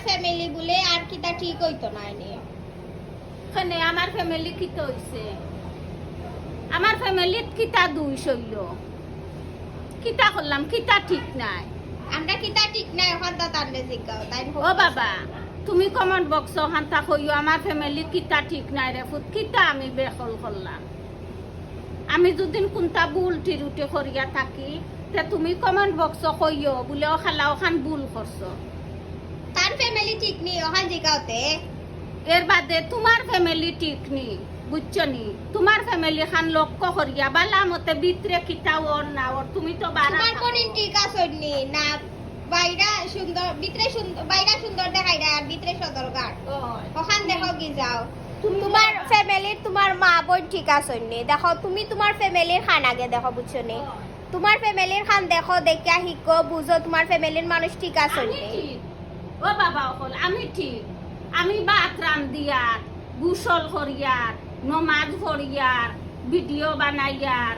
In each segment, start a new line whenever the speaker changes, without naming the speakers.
Family বলে আর কিটা ঠিক হইতো না নি
খানে আমার ফ্যামিলি কিতা হইছে আমার ফ্যামিলিত কিতা দুই শৈল কিতা করলাম কিতা ঠিক নাই
আমরা কিটা ঠিক নাই এখন তো তান্ডে জিগাও তাই
ও বাবা তুমি কমেন্ট বক্স হান্তা কইও আমার ফ্যামিলি কিতা ঠিক নাই রে ফুট কিতা আমি বেকল করলাম আমি যদিন কোনটা ভুল টিরুটে করিয়া থাকি তে তুমি কমেন্ট বক্স কইও বলে ও খালা ওখান ভুল করছো
তার ফ্যামিলি ঠিক নি ওখান জিগাওতে
এর বাদে তোমার ফ্যামিলি ঠিক নি বুঝছো নি তোমার ফ্যামিলি খান লক্ষ্য করিয়া বালা মতে ভিতরে কিতা ওর না ওর তুমি তো বারা
তোমার কোন ঠিক আছে নি না বাইরা সুন্দর ভিতরে সুন্দর বাইরা সুন্দর দেখাই আর ভিতরে সদরঘাট ওখান দেখো কি যাও তোমার ফ্যামিলির তোমার মা বোন ঠিক আছে নি দেখো তুমি তোমার ফ্যামিলির খান আগে দেখো বুঝছো নি তোমার ফ্যামিলির খান দেখো দেখিয়া শিখো বুঝো তোমার ফ্যামিলির মানুষ ঠিক আছে
আমি
নি
ঠিক। ও বাবা অকল আমি ঠিক আমি ভাত রান্ধিয়ার গুসল করিয়ার নমাজ পড়িয়ার ভিডিও বানাইয়ার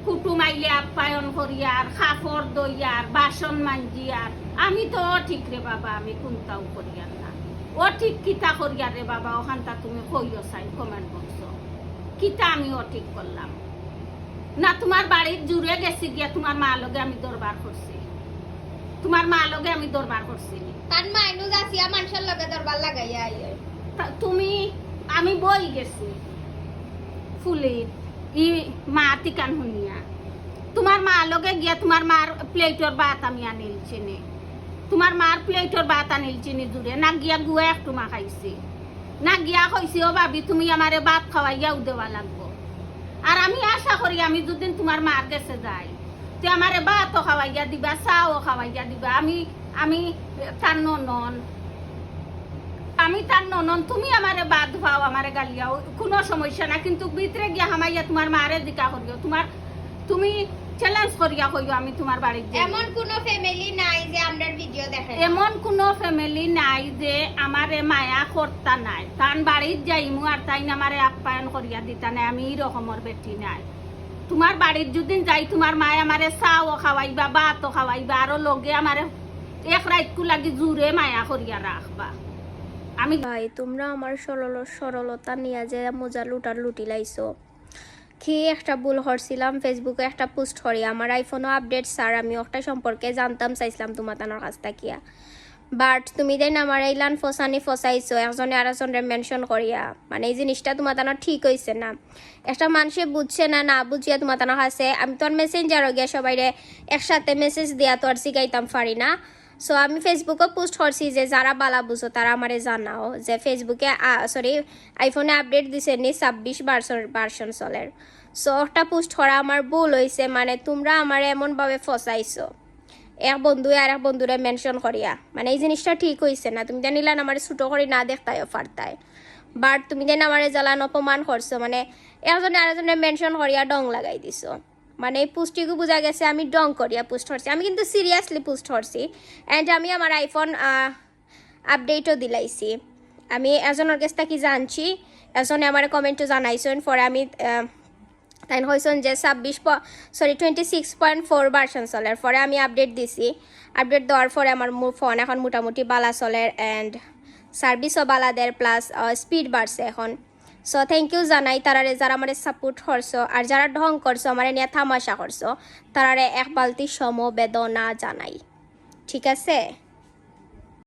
কুটুম আইলে আপ্যায়ন করিয়ার খাফর দইয়ার বাসন মাঞ্জিয়ার আমি তো ঠিক রে বাবা আমি কোনটাও করিয়ার না ও ঠিক কিতা করিয়ার রে বাবা ওখানটা তুমি কইও চাই কমেন্ট বক্স কিতা আমি ও ঠিক করলাম না তোমার বাড়ির জুড়ে গেছি গিয়া তোমার মা লগে আমি দরবার করছি তোমার মা লগে আমি দরবার করছি
তার মাইনু যাসিয়া মানুষের লগে দরবার লাগাইয়া আইয়ে
তুমি আমি বই গেছি ফুলের ই মা তিকান শুনিয়া তোমার মা লগে গিয়া তোমার মার প্লেটর ভাত আমি আনিলছি নে তোমার মার প্লেটর ভাত আনিলছি নি জুড়ে না গিয়া গুয়া একটু মা খাইছি না গিয়া কইছি ও ভাবি তুমি আমারে ভাত খাওয়াইয়াও দেওয়া লাগবো আর আমি আশা করি আমি দুদিন তোমার মার কাছে যাই তে আমারে ভাতও খাওয়াইয়া দিবা চাও খাওয়াইয়া দিবা আমি তার ননন আমি তার ননন তুমি আমারে বাদ পাও আমারে গালিয়াও কোনো সমস্যা না কিন্তু ভিতরে গিয়া হামাইয়া তোমার মারে দিকা করিও তুমি চ্যালেঞ্জ করিয়া কইও আমি তোমার বাড়িতে
এমন কোন ফ্যামিলি নাই যে আমরার ভিডিও দেখে
এমন কোন ফ্যামিলি নাই যে আমারে মায়া করতা নাই তান বাড়ির যাইমু আর তাই আমারে আপ্যায়ন করিয়া দিতা নাই আমি এই রকমের বেটি নাই তোমার বাড়ির যদিন যাই তোমার মায় আমারে চাও খাওয়াইবা ভাতও খাওয়াইবা আরো লগে আমারে এক রাতকু লাগি জুড়ে মায়া করিয়া রাখবা আমি
ভাই তোমরা আমার সরলতা নিয়ে যে মজা লুটি লাইছো কি একটা ভুল করছিলাম ফেসবুকে একটা পোস্ট করি আমার আইফোনও আপডেট স্যার আমি একটা সম্পর্কে জানতাম চাইছিলাম তোমার তানোর কাছ থাকিয়া বাট তুমি দেন আমার এইলান ফসাইছো একজনে আরেকজনের মেনশন করিয়া মানে এই জিনিসটা তোমার তানোর ঠিক হয়েছে না একটা মানুষে বুঝছে না বুঝিয়া তোমার তানোর কাছে আমি তো আর মেসেঞ্জারও গিয়া সবাইরে একসাথে মেসেজ দেওয়া তো আর শিখাইতাম পারি না সো আমি ফেসবুকে পোস্ট করছি যে যারা বালা বুঝো তারা আমারে জানাও যে ফেসবুকে আইফোনে আপডেট দিছে নি 26 ভার্সন চলের সো একটা পোস্ট করা আমার ভুল হয়েছে মানে তোমরা আমার এমনভাবে ফসাইছো এক বন্ধু আর এক বন্ধুরে মেনশন করিয়া মানে এই জিনিসটা ঠিক হয়েছে না তুমি জানিলেন আমার ছোটো করি না দেখতায় ফারতায় বাট তুমি যেন আমার জ্বালান অপমান করছো মানে একজনে আরেকজনে মেনশন করিয়া ডং লাগাই দিছো মানে এই পোস্টটিকে বোঝা গেছে আমি ডং করিয়া পোস্ট করছি আমি কিন্তু সিরিয়াসলি পোস্ট করছি অ্যান্ড আমি আমার আইফোন আপডেটও দিলাইছি আমি এজনের কাছ থেকে জানছি এজনে আমার কমেন্টও জানাইছেন পরে আমি তাই হয়েছেন যে 26.4 ভার্সন চলের পরে আমি আপডেট দিছি আপডেট দেওয়ার পরে আমার ফোন এখন মোটামুটি বালা চলের অ্যান্ড সার্ভিসও বালাদের প্লাস স্পিড বাড়ছে এখন সো থ্যাংক ইউ জানাই তারারে যারা আমার সাপোর্ট করছো আর যারা ঢং করছো আমার নিয়ে থামাশা করছো তারারে এক বালতি সমবেদনা জানাই ঠিক আছে।